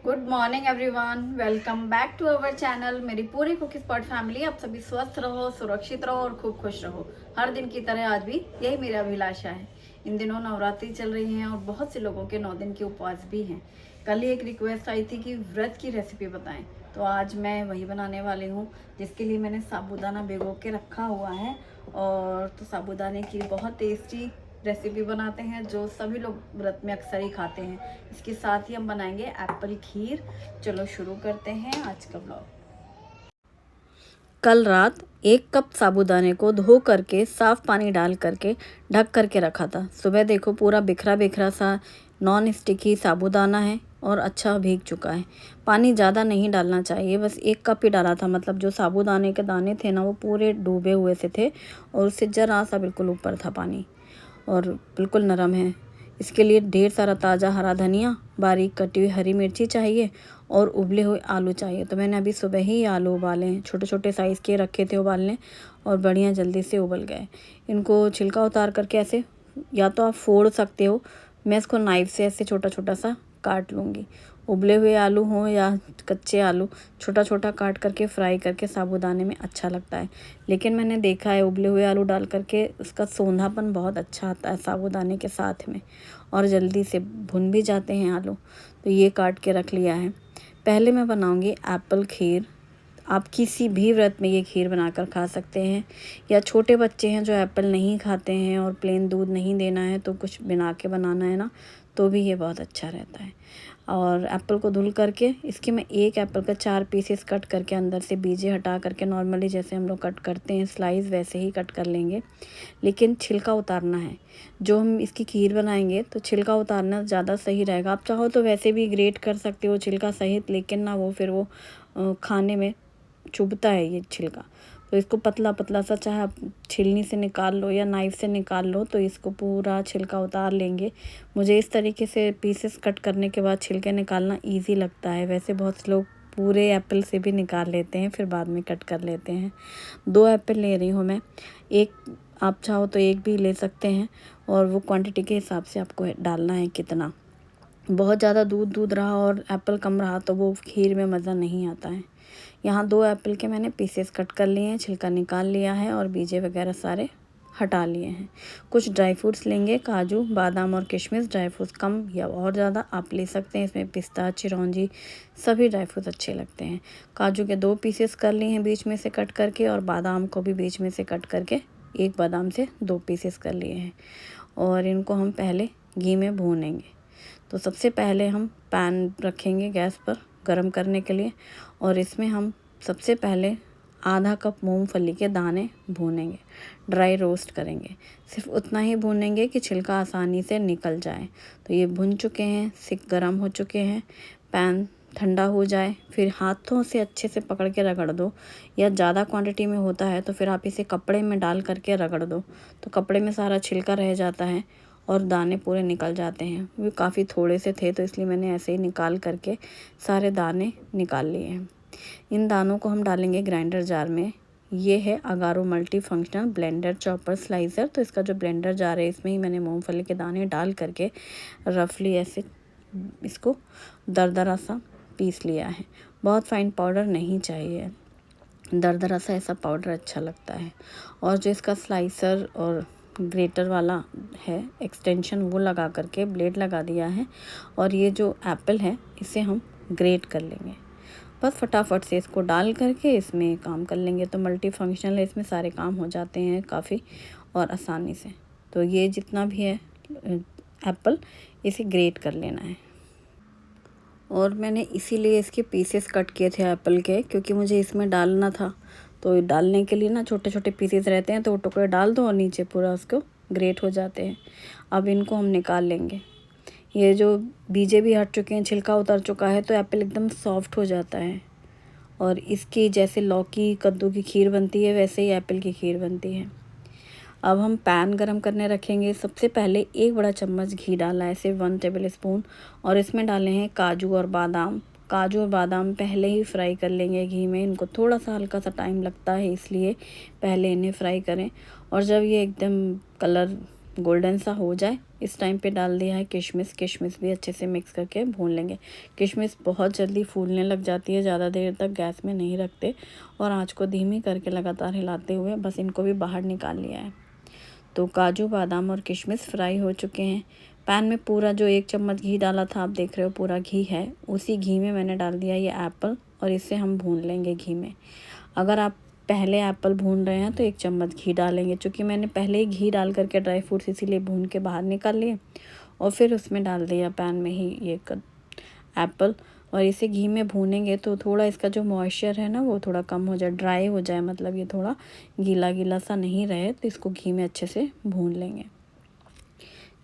Good morning everyone, welcome back to our channel. मेरी पूरी cookie spot family, आप सभी स्वस्थ रहो, सुरक्षित रहो और खूब खुश रहो। हर दिन की तरह आज भी यही मेरा अभिलाषा है। इन दिनों नवरात्रि चल रही हैं और बहुत से लोगों के 9 दिन के उपवास भी हैं। कल ही एक रिक्वेस्ट आई थी कि व्रत की रेसिपी बताएं, तो आज मैं वही बनाने वाली हूँ, जिसके लिए मैंने साबूदाना भिगो के रखा हुआ है। और तो साबूदाने की बहुत टेस्टी रेसिपी बनाते हैं जो सभी लोग व्रत में अक्सर ही खाते हैं। इसके साथ ही हम बनाएंगे एप्पल खीर। चलो शुरू करते हैं आज का ब्लॉग। कल रात 1 कप साबूदाने को धो करके साफ पानी डाल करके ढक करके रखा था। सुबह देखो पूरा बिखरा बिखरा सा नॉन स्टिकी साबूदाना है और अच्छा भीग चुका है। पानी ज़्यादा नहीं डालना चाहिए, बस 1 कप ही डाला था। मतलब जो साबूदाने के दाने थे ना, वो पूरे डूबे हुए से थे और उससे जरा सा बिल्कुल ऊपर था पानी, और बिल्कुल नरम है। इसके लिए ढेर सारा ताज़ा हरा धनिया, बारीक कटी हुई हरी मिर्ची चाहिए और उबले हुए आलू चाहिए। तो मैंने अभी सुबह ही आलू उबाले हैं, छोटे छोटे साइज़ के रखे थे उबालने, और बढ़िया जल्दी से उबल गए। इनको छिलका उतार करके ऐसे या तो आप फोड़ सकते हो, मैं इसको नाइफ से ऐसे छोटा छोटा सा काट लूँगी। उबले हुए आलू हों या कच्चे आलू, छोटा छोटा काट करके फ्राई करके साबूदाने में अच्छा लगता है। लेकिन मैंने देखा है उबले हुए आलू डाल करके उसका सोंधापन बहुत अच्छा आता है साबूदाने के साथ में, और जल्दी से भुन भी जाते हैं आलू। तो ये काट के रख लिया है। पहले मैं बनाऊंगी एप्पल खीर। आप किसी भी व्रत में ये खीर बनाकर खा सकते हैं, या छोटे बच्चे हैं जो एप्पल नहीं खाते हैं और प्लेन दूध नहीं देना है तो कुछ बना के बनाना है ना, तो भी ये बहुत अच्छा रहता है। और एप्पल को धुल करके इसके मैं एक एप्पल का 4 पीसेस कट करके अंदर से बीजे हटा करके नॉर्मली जैसे हम लोग कट करते हैं स्लाइस, वैसे ही कट कर लेंगे। लेकिन छिलका उतारना है। जो हम इसकी खीर बनाएंगे तो छिलका उतारना ज़्यादा सही रहेगा। आप चाहो तो वैसे भी ग्रेट कर सकते हो छिलका सहित, लेकिन ना वो फिर वो खाने में चुभता है ये छिलका। तो इसको पतला पतला सा, चाहे आप छीलनी से निकाल लो या नाइफ से निकाल लो, तो इसको पूरा छिलका उतार लेंगे। मुझे इस तरीके से पीसेस कट करने के बाद छिलके निकालना इजी लगता है। वैसे बहुत से लोग पूरे एप्पल से भी निकाल लेते हैं, फिर बाद में कट कर लेते हैं। 2 एप्पल ले रही हूँ मैं, एक आप चाहो तो एक भी ले सकते हैं, और वो क्वांटिटी के हिसाब से आपको डालना है कितना। बहुत ज़्यादा दूध दूध रहा और एप्पल कम रहा तो वो खीर में मज़ा नहीं आता है। यहाँ 2 एप्पल के मैंने पीसेस कट कर लिए हैं, छिलका निकाल लिया है और बीजे वगैरह सारे हटा लिए हैं। कुछ ड्राई फ्रूट्स लेंगे, काजू, बादाम और किशमिश। ड्राई फ्रूट्स कम या और ज़्यादा आप ले सकते हैं। इसमें पिस्ता, चिरौंजी, सभी ड्राई फ्रूट्स अच्छे लगते हैं। काजू के 2 पीसेस कर लिए हैं बीच में से कट करके, और बादाम को भी बीच में से कट करके एक बादाम से 2 पीसेस कर लिए हैं। और इनको हम पहले घी में भूनेंगे। तो सबसे पहले हम पैन रखेंगे गैस पर गरम करने के लिए, और इसमें हम सबसे पहले आधा कप मूंगफली के दाने भूनेंगे, ड्राई रोस्ट करेंगे। सिर्फ उतना ही भूनेंगे कि छिलका आसानी से निकल जाए। तो ये भुन चुके हैं, सिक गरम हो चुके हैं। पैन ठंडा हो जाए, फिर हाथों से अच्छे से पकड़ के रगड़ दो, या ज़्यादा क्वांटिटी में होता है तो फिर आप इसे कपड़े में डाल करके रगड़ दो, तो कपड़े में सारा छिलका रह जाता है और दाने पूरे निकल जाते हैं। वो काफ़ी थोड़े से थे तो इसलिए मैंने ऐसे ही निकाल करके सारे दाने निकाल लिए हैं। इन दानों को हम डालेंगे ग्राइंडर जार में। ये है Agaro multi functional blender chopper slicer. तो इसका जो ब्लेंडर जार है, इसमें ही मैंने मूंगफली के दाने डाल करके रफली ऐसे इसको दरदरा सा पीस लिया है। बहुत फाइन पाउडर नहीं चाहिए, दरदरा सा ऐसा पाउडर अच्छा लगता है। और जो इसका स्लाइसर और ग्रेटर वाला है एक्सटेंशन, वो लगा करके ब्लेड लगा दिया है। और ये जो एप्पल है इसे हम ग्रेट कर लेंगे। बस फटाफट से इसको डाल करके इसमें काम कर लेंगे। तो मल्टी फंक्शनल है, इसमें सारे काम हो जाते हैं काफ़ी और आसानी से। तो ये जितना भी है एप्पल, इसे ग्रेट कर लेना है। और मैंने इसीलिए इसके पीसेस कट किए थे एप्पल के, क्योंकि मुझे इसमें डालना था। तो डालने के लिए ना छोटे छोटे पीसेस रहते हैं, तो वो टुकड़े डाल दो और नीचे पूरा उसको ग्रेट हो जाते हैं। अब इनको हम निकाल लेंगे। ये जो बीजे भी हट चुके हैं, छिलका उतर चुका है, तो एप्पल एकदम सॉफ्ट हो जाता है। और इसकी जैसे लौकी कद्दू की खीर बनती है, वैसे ही एप्पल की खीर बनती है। अब हम पैन गरम करने रखेंगे। सबसे पहले 1 बड़ा चम्मच घी डाला है, सिर्फ 1 टेबल स्पून, और इसमें डाले हैं काजू और बादाम। काजू और बादाम पहले ही फ्राई कर लेंगे घी में। इनको थोड़ा सा हल्का सा टाइम लगता है, इसलिए पहले इन्हें फ्राई करें। और जब ये एकदम कलर गोल्डन सा हो जाए इस टाइम पे डाल दिया है किशमिश। किशमिश भी अच्छे से मिक्स करके भून लेंगे। किशमिश बहुत जल्दी फूलने लग जाती है, ज़्यादा देर तक गैस में नहीं रखते और आँच को धीमी करके लगातार हिलाते हुए बस इनको भी बाहर निकाल लिया है। तो काजू बादाम और किशमिश फ्राई हो चुके हैं। पैन में पूरा जो 1 चम्मच घी डाला था, आप देख रहे हो पूरा घी है, उसी घी में मैंने डाल दिया ये एप्पल और इसे हम भून लेंगे घी में। अगर आप पहले एप्पल भून रहे हैं तो 1 चम्मच घी डालेंगे। चूँकि मैंने पहले ही घी डाल करके ड्राई फ्रूट्स इसीलिए भून के बाहर निकाल लिए और फिर उसमें डाल दिया पैन में ही ये एप्पल और इसे घी में भूनेंगे तो थोड़ा इसका जो मॉइस्चर है ना वो थोड़ा कम हो जाए, ड्राई हो जाए, मतलब ये थोड़ा गीला गीला सा नहीं रहे, तो इसको घी में अच्छे से भून लेंगे।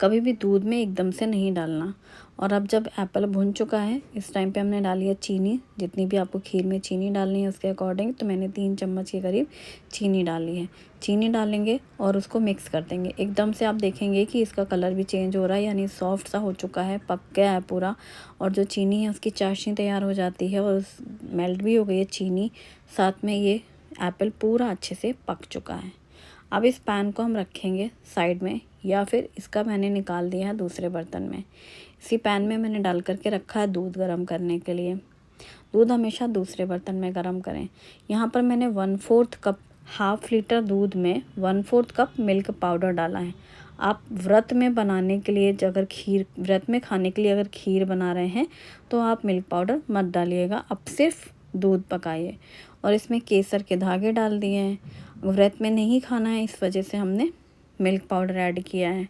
कभी भी दूध में एकदम से नहीं डालना। और अब जब एप्पल भुन चुका है, इस टाइम पे हमने डाली है चीनी। जितनी भी आपको खीर में चीनी डालनी है उसके अकॉर्डिंग, तो मैंने 3 चम्मच के करीब चीनी डाली है। चीनी डालेंगे और उसको मिक्स कर देंगे। एकदम से आप देखेंगे कि इसका कलर भी चेंज हो रहा है, यानी सॉफ्ट सा हो चुका है, पक गया है पूरा। और जो चीनी है उसकी चाशनी तैयार हो जाती है और मेल्ट भी हो गई है चीनी, साथ में ये एप्पल पूरा अच्छे से पक चुका है। अब इस पैन को हम रखेंगे साइड में, या फिर इसका मैंने निकाल दिया है दूसरे बर्तन में। इसी पैन में मैंने डाल करके रखा है दूध गर्म करने के लिए। दूध हमेशा दूसरे बर्तन में गर्म करें। यहाँ पर मैंने 1/4 कप, हाफ लीटर दूध में 1/4 कप मिल्क पाउडर डाला है। आप व्रत में बनाने के लिए, अगर खीर व्रत में खाने के लिए अगर खीर बना रहे हैं तो आप मिल्क पाउडर मत डालिएगा, अब सिर्फ दूध पकाइए। और इसमें केसर के धागे डाल दिए हैं। व्रत में नहीं खाना है, इस वजह से हमने मिल्क पाउडर ऐड किया है।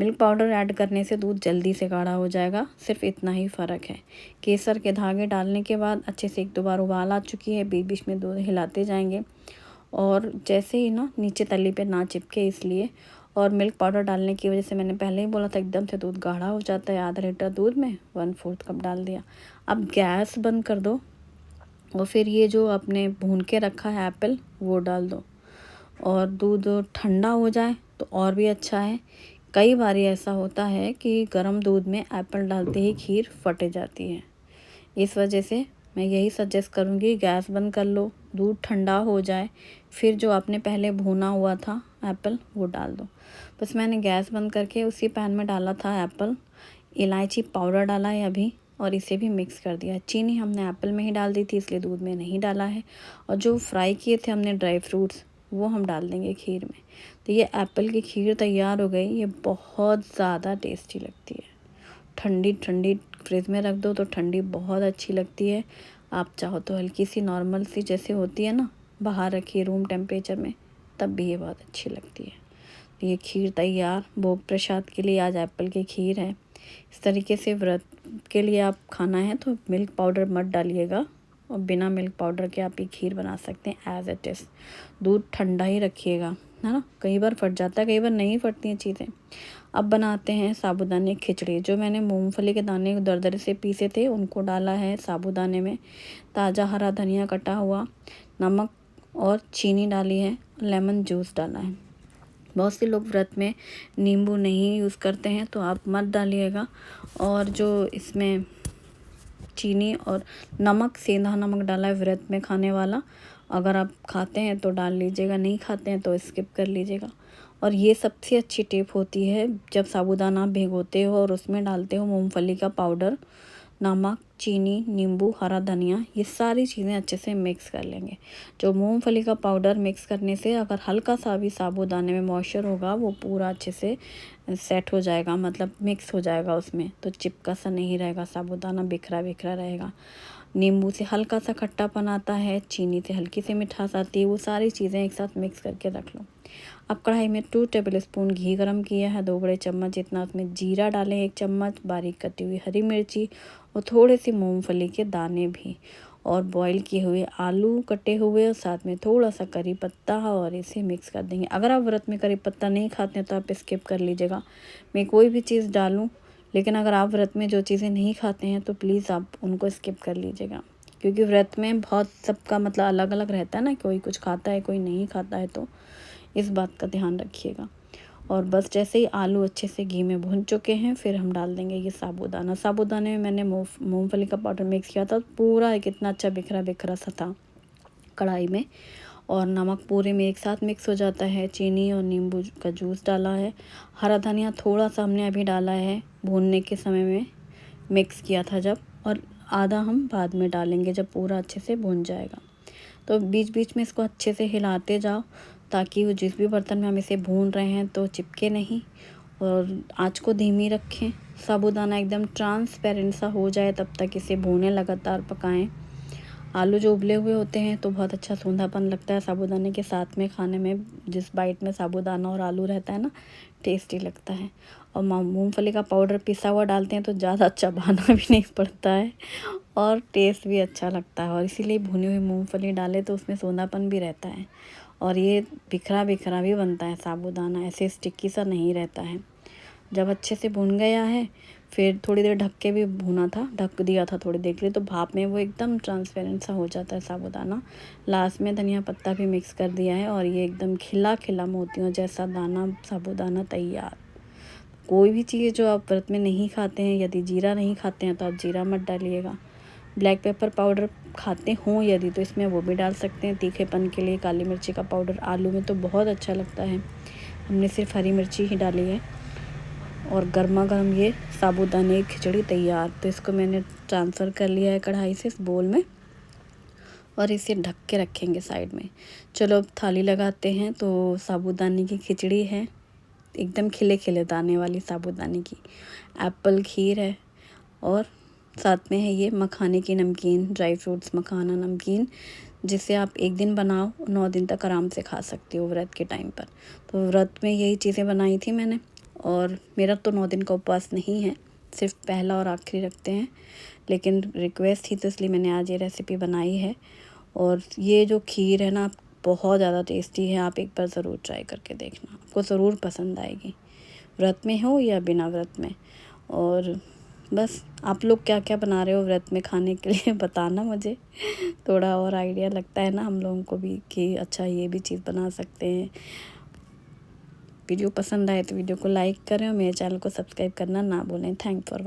मिल्क पाउडर ऐड करने से दूध जल्दी से गाढ़ा हो जाएगा, सिर्फ इतना ही फ़र्क है। केसर के धागे डालने के बाद अच्छे से 1-2 बार उबाल आ चुकी है, बीच बीच में दूध हिलाते जाएंगे और जैसे ही ना नीचे तली पे ना चिपके इसलिए। और मिल्क पाउडर डालने की वजह से मैंने पहले ही बोला था एकदम से दूध गाढ़ा हो जाता है। आधा लीटर दूध में 1/4 कप डाल दिया। अब गैस बंद कर दो और फिर ये जो आपने भून के रखा है एप्पल वो डाल दो और दूध ठंडा हो जाए तो और भी अच्छा है। कई बार ऐसा होता है कि गर्म दूध में एप्पल डालते ही खीर फट जाती है। इस वजह से मैं यही सजेस्ट करूँगी, गैस बंद कर लो, दूध ठंडा हो जाए, फिर जो आपने पहले भुना हुआ था एप्पल वो डाल दो। बस मैंने गैस बंद करके उसी पैन में डाला था एप्पल, इलायची पाउडर डाला है अभी और इसे भी मिक्स कर दिया। चीनी हमने एप्पल में ही डाल दी थी इसलिए दूध में नहीं डाला है। और जो फ्राई किए थे हमने ड्राई फ्रूट्स, वो हम डाल देंगे खीर में। तो ये एप्पल की खीर तैयार हो गई। ये बहुत ज़्यादा टेस्टी लगती है। ठंडी ठंडी फ्रिज में रख दो तो ठंडी बहुत अच्छी लगती है। आप चाहो तो हल्की सी नॉर्मल सी जैसे होती है ना, बाहर रखिए रूम टेम्परेचर में, तब भी ये बहुत अच्छी लगती है। तो ये खीर तैयार भोग प्रसाद के लिए आज एप्पल की खीर है। इस तरीके से व्रत के लिए आप खाना है तो मिल्क पाउडर मत डालिएगा और बिना मिल्क पाउडर के आप ये खीर बना सकते हैं एज़ इट इज़। दूध ठंडा ही रखिएगा, है ना। कई बार फट जाता है, कई बार नहीं फटती हैं चीज़ें। अब बनाते हैं साबूदाने खिचड़ी। जो मैंने मूंगफली के दाने दरदरे से पीसे थे उनको डाला है साबूदाने में। ताज़ा हरा धनिया कटा हुआ, नमक और चीनी डाली है, लेमन जूस डाला है। बहुत से लोग व्रत में नींबू नहीं यूज़ करते हैं तो आप मत डालिएगा। और जो इसमें चीनी और नमक, सेंधा नमक डाला है व्रत में खाने वाला, अगर आप खाते हैं तो डाल लीजिएगा, नहीं खाते हैं तो स्किप कर लीजिएगा। और ये सबसे अच्छी टिप होती है जब साबूदाना भिगोते हो और उसमें डालते हो मूंगफली का पाउडर, नमक, चीनी, नींबू, हरा धनिया, ये सारी चीज़ें अच्छे से मिक्स कर लेंगे। जो मूंगफली का पाउडर मिक्स करने से अगर हल्का सा भी साबूदाने में मॉइस्चर होगा वो पूरा अच्छे से सेट हो जाएगा, मतलब मिक्स हो जाएगा उसमें, तो चिपका सा नहीं रहेगा, साबूदाना बिखरा बिखरा रहेगा। नींबू से हल्का सा खट्टापन आता है, चीनी से हल्की सी मिठास आती है, वो सारी चीज़ें एक साथ मिक्स करके रख लो। अब कढ़ाई में 2 टेबल स्पून घी गरम किया है, 2 बड़े चम्मच जितना उसमें जीरा डालें, 1 चम्मच बारीक कटी हुई हरी मिर्ची और थोड़े से मूंगफली के दाने भी, और बॉईल किए हुए आलू कटे हुए और साथ में थोड़ा सा करी पत्ता, और इसे मिक्स कर देंगे। अगर आप व्रत में करी पत्ता नहीं खाते हैं तो आप स्किप कर लीजिएगा। मैं कोई भी चीज़ डालूँ, लेकिन अगर आप व्रत में जो चीज़ें नहीं खाते हैं तो प्लीज़ आप उनको स्किप कर लीजिएगा, क्योंकि व्रत में बहुत सबका मतलब अलग अलग रहता है ना, कोई कुछ खाता है कोई नहीं खाता है, तो इस बात का ध्यान रखिएगा। और बस जैसे ही आलू अच्छे से घी में भुन चुके हैं, फिर हम डाल देंगे ये साबूदाना। साबूदाने में मैंने मूंगफली का पाउडर मिक्स किया था, पूरा कितना अच्छा बिखरा बिखरा सा था कढ़ाई में। और नमक पूरे में एक साथ मिक्स हो जाता है। चीनी और नींबू का जूस डाला है। हरा धनिया थोड़ा सा हमने अभी डाला है, भूनने के समय में मिक्स किया था जब, और आधा हम बाद में डालेंगे जब पूरा अच्छे से भून जाएगा। तो बीच बीच में इसको अच्छे से हिलाते जाओ ताकि वो जिस भी बर्तन में हम इसे भून रहे हैं तो चिपके नहीं, और आँच को धीमी रखें। साबूदाना एकदम ट्रांसपेरेंट सा हो जाए तब तक इसे भूनें, लगातार पकाएं। आलू जो उबले हुए होते हैं तो बहुत अच्छा सूंधापन लगता है साबूदाने के साथ में खाने में। जिस बाइट में साबूदाना और आलू रहता है ना, टेस्टी लगता है। और मूंगफली का पाउडर पिसा हुआ डालते हैं तो ज़्यादा चबाना भी नहीं पड़ता है और टेस्ट भी अच्छा लगता है। और इसीलिए भुनी हुई मूंगफली डालें तो उसमें सूंधापन भी रहता है और ये बिखरा बिखरा भी बनता है साबूदाना, ऐसे स्टिकी सा नहीं रहता है। जब अच्छे से भुन गया है फिर थोड़ी देर ढक के भी भुना था, ढक दिया था थोड़ी देर के लिए, तो भाप में वो एकदम ट्रांसपेरेंट सा हो जाता है साबूदाना। लास्ट में धनिया पत्ता भी मिक्स कर दिया है और ये एकदम खिला खिला मोतियों जैसा दाना साबूदाना तैयार। कोई भी चीज़ जो आप व्रत में नहीं खाते हैं, यदि जीरा नहीं खाते हैं तो आप जीरा मत डालिएगा। ब्लैक पेपर पाउडर खाते हों यदि तो इसमें वो भी डाल सकते हैं तीखेपन के लिए। काली मिर्ची का पाउडर आलू में तो बहुत अच्छा लगता है, हमने सिर्फ हरी मिर्ची ही डाली है। और गर्मा गर्म ये साबूदाने की खिचड़ी तैयार। तो इसको मैंने ट्रांसफ़र कर लिया है कढ़ाई से इस बोल में और इसे ढक के रखेंगे साइड में। चलो अब थाली लगाते हैं। तो साबूदाने की खिचड़ी है, एकदम खिले खिले दाने वाली साबूदाने की। एप्पल खीर है और साथ में है ये मखाने की नमकीन, ड्राई फ्रूट्स मखाना नमकीन, जिसे आप एक दिन बनाओ 9 दिन तक आराम से खा सकते हो व्रत के टाइम पर। तो व्रत में यही चीज़ें बनाई थी मैंने, और मेरा तो 9 दिन का उपवास नहीं है, सिर्फ पहला और आखिरी रखते हैं, लेकिन रिक्वेस्ट थी तो इसलिए मैंने आज ये रेसिपी बनाई है। और ये जो खीर है ना बहुत ज़्यादा टेस्टी है, आप एक बार ज़रूर ट्राई करके देखना, आपको ज़रूर पसंद आएगी, व्रत में हो या बिना व्रत में। और बस आप लोग क्या क्या बना रहे हो व्रत में खाने के लिए बताना मुझे, थोड़ा और आइडिया लगता है ना हम लोगों को भी कि अच्छा ये भी चीज़ बना सकते हैं। वीडियो पसंद आए तो वीडियो को लाइक करें और मेरे चैनल को सब्सक्राइब करना ना भूलें। Thank for watching.